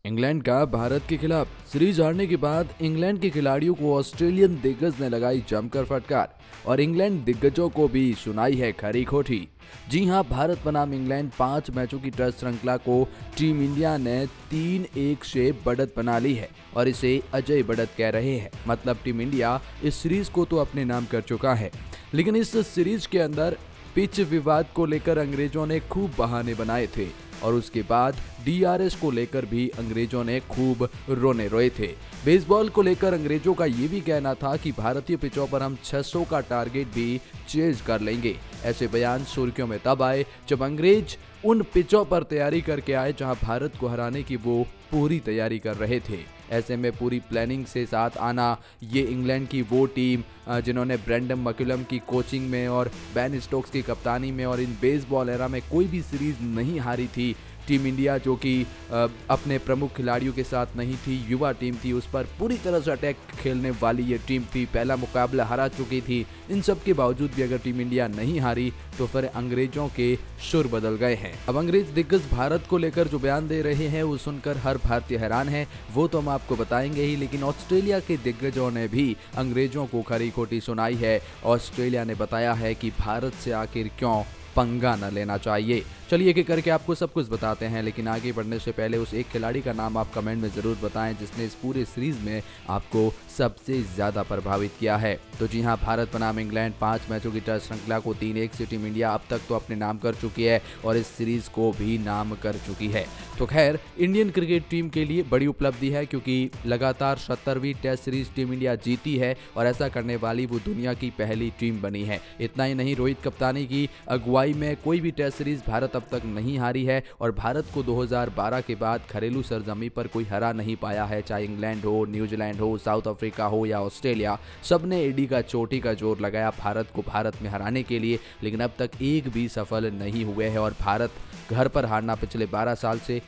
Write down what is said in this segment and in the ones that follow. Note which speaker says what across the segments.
Speaker 1: England का भारत के खिलाफ सीरीज हारने के बाद इंग्लैंड के खिलाड़ियों को ऑस्ट्रेलियन दिग्गज ने लगाई जमकर फटकार और इंग्लैंड दिग्गजों को भी सुनाई है खरी खोटी। जी हां, भारत बनाम इंग्लैंड 5 मैचों की टेस्ट श्रृंखला को टीम इंडिया ने 3-1 से बढ़त बना ली है और इसे अजय बढ़त कह रहे हैं। मतलब टीम इंडिया इस सीरीज को तो अपने नाम कर चुका है, लेकिन इस सीरीज के अंदर पिच विवाद को लेकर अंग्रेजों ने खूब बहाने बनाए थे और उसके बाद डीआरएस को लेकर भी अंग्रेजों ने खूब रोने रोए थे। बेसबॉल को लेकर अंग्रेजों का ये भी कहना था कि भारतीय पिचों पर हम 600 का टारगेट भी चेज कर लेंगे। ऐसे बयान सुर्खियों में तब आए जब अंग्रेज उन पिचों पर तैयारी करके आए जहां भारत को हराने की वो पूरी तैयारी कर रहे थे। ऐसे में पूरी प्लानिंग से साथ आना ये इंग्लैंड की वो टीम जिन्होंने ब्रेंडन मैकुलम की कोचिंग में और बेन स्टोक्स की कप्तानी में और इन बेसबॉल एरा में कोई भी सीरीज नहीं हारी थी। टीम इंडिया जो कि अपने प्रमुख खिलाड़ियों के साथ नहीं थी, युवा टीम थी, उस पर पूरी तरह से अटैक खेलने वाली ये टीम थी, पहला मुकाबला हरा चुकी थी। इन सब के बावजूद भी अगर टीम इंडिया नहीं हारी तो फिर अंग्रेजों के सुर बदल गए हैं। अब अंग्रेज दिग्गज भारत को लेकर जो बयान दे रहे हैं वो सुनकर हर भारतीय हैरान है, वो तो हम आपको बताएंगे ही, लेकिन ऑस्ट्रेलिया के दिग्गजों ने भी अंग्रेजों को खरी खोटी सुनाई है। ऑस्ट्रेलिया ने बताया है कि भारत से आखिर क्यों पंगा न लेना चाहिए। चलिए एक एक करके आपको सब कुछ बताते हैं, लेकिन आगे बढ़ने से पहले उस एक खिलाड़ी का नाम आप कमेंट में जरूर बताएं जिसने इस पूरे सीरीज में आपको सबसे ज्यादा प्रभावित किया है। तो जी हां, भारत बनाम इंग्लैंड 5 मैचों की टेस्ट श्रृंखला को 3-1 से टीम इंडिया अब तक तो अपने नाम कर चुकी है और इस सीरीज को भी नाम कर चुकी है। तो खैर, इंडियन क्रिकेट टीम के लिए बड़ी उपलब्धि है क्योंकि लगातार 70वीं टेस्ट सीरीज टीम इंडिया जीती है और ऐसा करने वाली वो दुनिया की पहली टीम बनी है। इतना ही नहीं, रोहित कप्तानी की अगुवाई में कोई भी टेस्ट सीरीज भारत अब तक नहीं हारी है और भारत को 2012 के बाद घरेलू सरजमी पर कोई हरा नहीं पाया है। चाहे इंग्लैंड हो, न्यूजीलैंड हो, साउथ अफ्रीका हो या ऑस्ट्रेलिया, सबने एडी का चोटी का जोर लगाया भारत को भारत में हराने के लिए, लेकिन अब तक एक भी सफल नहीं हुए हैं और भारत घर पर हारना पिछले 12 साल से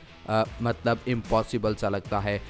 Speaker 1: मतलब इम्पॉसिबल सा लगता है।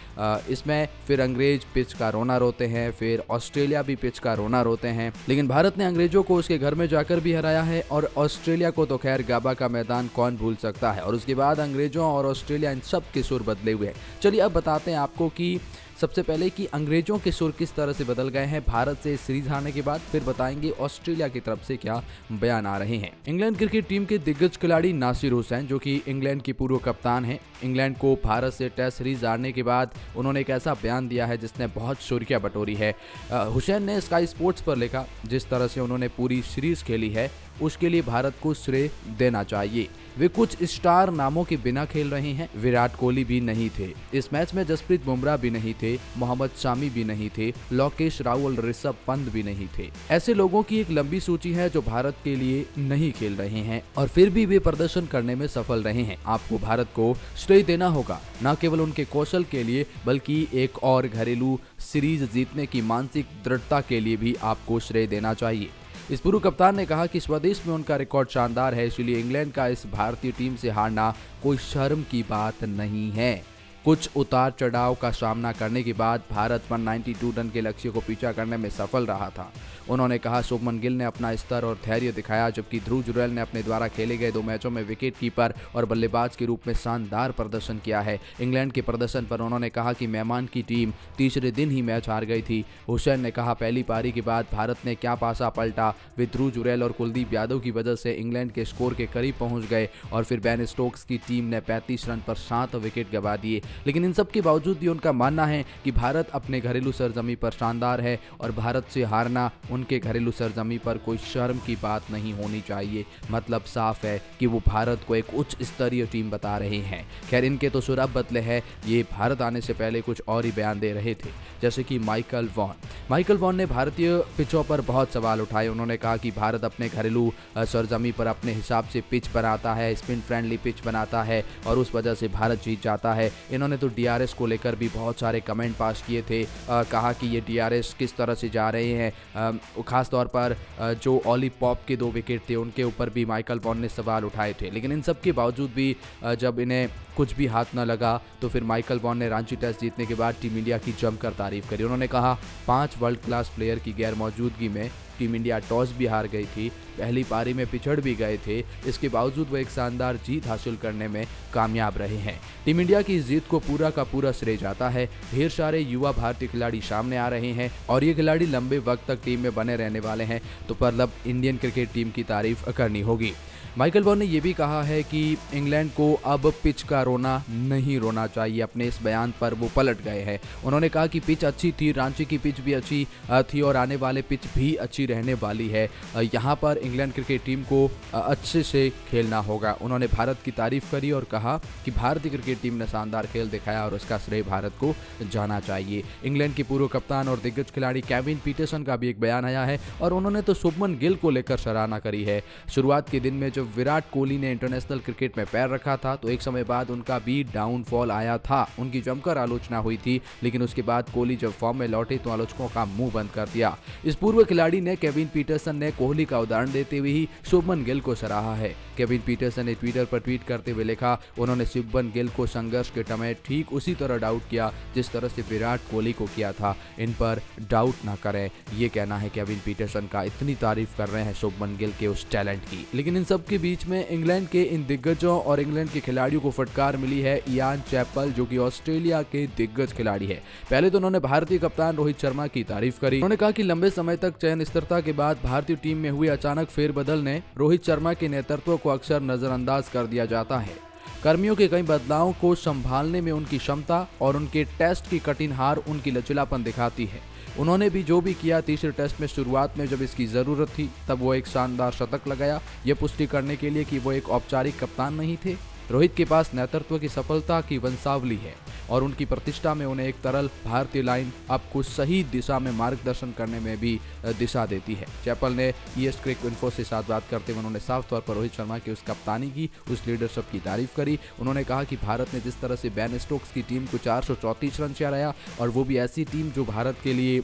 Speaker 1: इसमें फिर अंग्रेज पिच का रोना रोते हैं, फिर ऑस्ट्रेलिया भी पिच का रोना रोते हैं, लेकिन भारत ने अंग्रेजों को उसके घर में जाकर भी हराया है और ऑस्ट्रेलिया को तो खैर गाबा का मैदान कौन भूल सकता है। और उसके बाद अंग्रेजों और ऑस्ट्रेलिया इन सब के सुर बदले हुए हैं। चलिए अब बताते हैं आपको कि सबसे पहले कि अंग्रेजों के सुर किस तरह से बदल गए हैं भारत से सीरीज हारने के बाद, फिर बताएंगे ऑस्ट्रेलिया की तरफ से क्या बयान आ रहे हैं। इंग्लैंड क्रिकेट टीम के दिग्गज खिलाड़ी नासिर हुसैन, जो कि इंग्लैंड की पूर्व कप्तान हैं, इंग्लैंड को भारत से टेस्ट सीरीज हारने के बाद उन्होंने एक ऐसा बयान दिया है जिसने बहुत सुर्खियां बटोरी है। हुसैन ने स्काई स्पोर्ट्स पर लिखा, जिस तरह से उन्होंने पूरी सीरीज खेली है उसके लिए भारत को श्रेय देना चाहिए। वे कुछ स्टार नामों के बिना खेल रहे हैं। विराट कोहली भी नहीं थे इस मैच में, जसप्रीत बुमराह भी नहीं थे, मोहम्मद शामी भी नहीं थे, लोकेश राहुल, ऋषभ पंत भी नहीं थे। ऐसे लोगों की एक लंबी सूची है जो भारत के लिए नहीं खेल रहे हैं और फिर भी वे प्रदर्शन करने में सफल रहे हैं। आपको भारत को श्रेय देना होगा, न केवल उनके कौशल के लिए बल्कि एक और घरेलू सीरीज जीतने की मानसिक दृढ़ता के लिए भी आपको श्रेय देना चाहिए। इस पूर्व कप्तान ने कहा कि स्वदेश में उनका रिकॉर्ड शानदार है, इसलिए इंग्लैंड का इस भारतीय टीम से हारना कोई शर्म की बात नहीं है। कुछ उतार चढ़ाव का सामना करने के बाद भारत 192 रन के लक्ष्य को पीछा करने में सफल रहा था। उन्होंने कहा, शुभमन गिल ने अपना स्तर और धैर्य दिखाया, जबकि ध्रुव जुरैल ने अपने द्वारा खेले गए 2 मैचों में विकेट कीपर और बल्लेबाज के रूप में शानदार प्रदर्शन किया है। इंग्लैंड के प्रदर्शन पर उन्होंने कहा कि मेहमान की टीम तीसरे दिन ही मैच हार गई थी। हुसैन ने कहा, पहली पारी के बाद भारत ने क्या पासा पलटा। वे ध्रुव जुरैल और कुलदीप यादव की वजह से इंग्लैंड के स्कोर के करीब पहुंच गए और फिर बेन स्टोक्स की टीम ने 35 रन पर 7 विकेट गंवा दिए। लेकिन इन सब के बावजूद भी उनका मानना है कि भारत अपने घरेलू सरजमी पर शानदार है और भारत से हारना उनके घरेलू सरजमी पर कोई शर्म की बात नहीं होनी चाहिए। मतलब साफ है कि वो भारत को एक उच्च स्तरीय टीम बता रहे हैं। खैर, इनके तो सुर अब बदले हैं। ये भारत आने से पहले कुछ और ही बयान दे रहे थे, जैसे कि माइकल वॉन ने भारतीय पिचों पर बहुत सवाल उठाए। उन्होंने कहा कि भारत अपने घरेलू सरजमी पर अपने हिसाब से पिच बनाता है, स्पिन फ्रेंडली पिच बनाता है और उस वजह से भारत जीत जाता है। इन्होंने तो डीआरएस को लेकर भी बहुत सारे कमेंट पास किए थे। कहा कि ये डीआरएस किस तरह से जा रहे हैं। खास तौर पर जो ऑली पॉप के 2 विकेट थे उनके ऊपर भी माइकल वॉन ने सवाल उठाए थे। लेकिन इन सब के बावजूद भी जब इन्हें कुछ भी हाथ न लगा तो फिर माइकल वॉन ने रांची टेस्ट जीतने के बाद टीम इंडिया की जमकर तारीफ करी। उन्होंने कहा 5 वर्ल्ड क्लास प्लेयर की गैर मौजूदगी में टीम इंडिया टॉस भी हार गई थी, पहली पारी में पिछड़ भी गए थे, इसके बावजूद वो एक शानदार जीत हासिल करने में कामयाब रहे हैं। टीम इंडिया की इस जीत को पूरा का पूरा श्रेय जाता है। ढेर सारे युवा भारतीय खिलाड़ी सामने आ रहे हैं और ये खिलाड़ी लंबे वक्त तक टीम में बने रहने वाले हैं, तो मतलब इंडियन क्रिकेट टीम की तारीफ करनी होगी। माइकल वॉन ने यह भी कहा है कि इंग्लैंड को अब पिच का रोना नहीं रोना चाहिए। अपने इस बयान पर वो पलट गए हैं। उन्होंने कहा कि पिच अच्छी थी, रांची की पिच भी अच्छी थी और आने वाले पिच भी अच्छी रहने वाली है। यहाँ पर इंग्लैंड क्रिकेट टीम को अच्छे से खेलना होगा। उन्होंने भारत की तारीफ करी और कहा कि भारतीय क्रिकेट टीम ने शानदार खेल दिखाया और उसका श्रेय भारत को जाना चाहिए। इंग्लैंड के पूर्व कप्तान और दिग्गज खिलाड़ी केविन पीटरसन का भी एक बयान आया है और उन्होंने तो शुभमन गिल को लेकर सराहना करी है। शुरुआत के दिन में जब विराट कोहली ने इंटरनेशनल क्रिकेट में पैर रखा था तो एक समय बाद उनका भी डाउनफॉल आया था। उनकी जमकर आलोचना हुई थी, लेकिन उसके बाद कोहली जब फॉर्म में लौटे तो आलोचकों का मुंह बंद कर दिया। इस पूर्व खिलाड़ी ने केविन पीटरसन ने कोहली का उदाहरण देते हुए ही शुभमन गिल को सराहा है। केविन पीटरसन ने ट्विटर पर ट्वीट करते हुए लिखा, उन्होंने शुभमन गिल को संघर्ष के समय ठीक उसी तरह डाउट किया जिस तरह से विराट कोहली को किया था। इन पर डाउट ना करें, ये कहना है केविन पीटरसन का। इतनी तारीफ कर रहे हैं शुभमन गिल के उस टैलेंट की। लेकिन इन सब के बीच में इंग्लैंड के इन दिग्गजों और इंग्लैंड के खिलाड़ियों को फटकार मिली है इयान चैपल, जो कि ऑस्ट्रेलिया के दिग्गज खिलाड़ी है। पहले तो उन्होंने भारतीय कप्तान रोहित शर्मा की तारीफ करी। उन्होंने कहा कि लंबे समय तक चयन स्थिरता के बाद भारतीय टीम में हुए अचानक फेरबदल ने रोहित शर्मा के नेतृत्व को अक्सर नजरअंदाज कर दिया जाता है। कर्मियों के कई बदलावों को संभालने में उनकी क्षमता और उनके टेस्ट की कठिन हार उनकी लचीलापन दिखाती है। उन्होंने भी जो भी किया, तीसरे टेस्ट में शुरुआत में जब इसकी ज़रूरत थी तब वो एक शानदार शतक लगाया, ये पुष्टि करने के लिए कि वो एक औपचारिक कप्तान नहीं थे। रोहित के पास नेतृत्व की सफलता की वंशावली है और उनकी प्रतिष्ठा में उन्हें एक तरल भारतीय लाइन अप को सही दिशा में मार्गदर्शन करने में भी दिशा देती है। चैपल ने ES क्रिक इन्फो से साथ बात करते हुए उन्होंने साफ तौर पर रोहित शर्मा की उस कप्तानी की, उस लीडरशिप की तारीफ करी। उन्होंने कहा कि भारत ने जिस तरह से बेन स्टोक्स की टीम को 434 रन से हराया, और वो भी ऐसी टीम जो भारत के लिए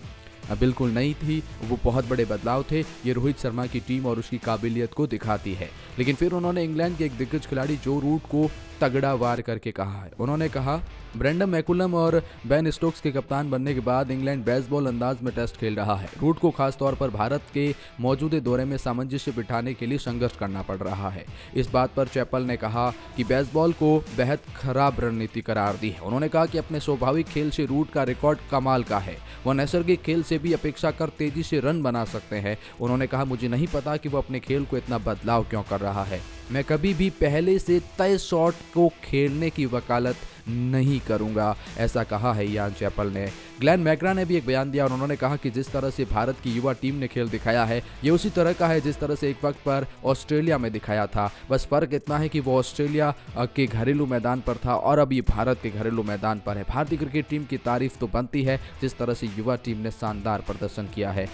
Speaker 1: बिल्कुल नहीं थी, वो बहुत बड़े बदलाव थे। ये रोहित शर्मा की टीम और उसकी काबिलियत को दिखाती है। लेकिन फिर उन्होंने इंग्लैंड के एक दिग्गज खिलाड़ी जो रूट को तगड़ा वार करके कहा है। उन्होंने कहा, ब्रेंडन मैकुलम और बेन स्टोक्स के कप्तान बनने के बाद इंग्लैंड बेसबॉल अंदाज में टेस्ट खेल रहा है। रूट को खास तौर पर भारत के मौजूदा दौरे में सामंजस्य बिठाने के लिए संघर्ष करना पड़ रहा है। इस बात पर चैपल ने कहा कि बेसबॉल को बेहद खराब रणनीति करार दी है। उन्होंने कहा कि अपने स्वाभाविक खेल से रूट का रिकॉर्ड कमाल का है, वह नैसर्गिक खेल से भी अपेक्षा कर तेजी से रन बना सकते हैं। उन्होंने कहा, मुझे नहीं पता कि वो अपने खेल को इतना बदलाव क्यों कर रहा है। मैं कभी भी पहले से तय शॉट को खेलने की वकालत नहीं करूंगा, ऐसा कहा है इयान चैपल ने। ग्लेन मैकग्रा ने भी एक बयान दिया और उन्होंने कहा कि जिस तरह से भारत की युवा टीम ने खेल दिखाया है, ये उसी तरह का है जिस तरह से एक वक्त पर ऑस्ट्रेलिया में दिखाया था। बस फर्क इतना है कि वो ऑस्ट्रेलिया के घरेलू मैदान पर था और अब ये भारत के घरेलू मैदान पर है। भारतीय क्रिकेट टीम की तारीफ तो बनती है जिस तरह से युवा टीम ने शानदार प्रदर्शन किया है।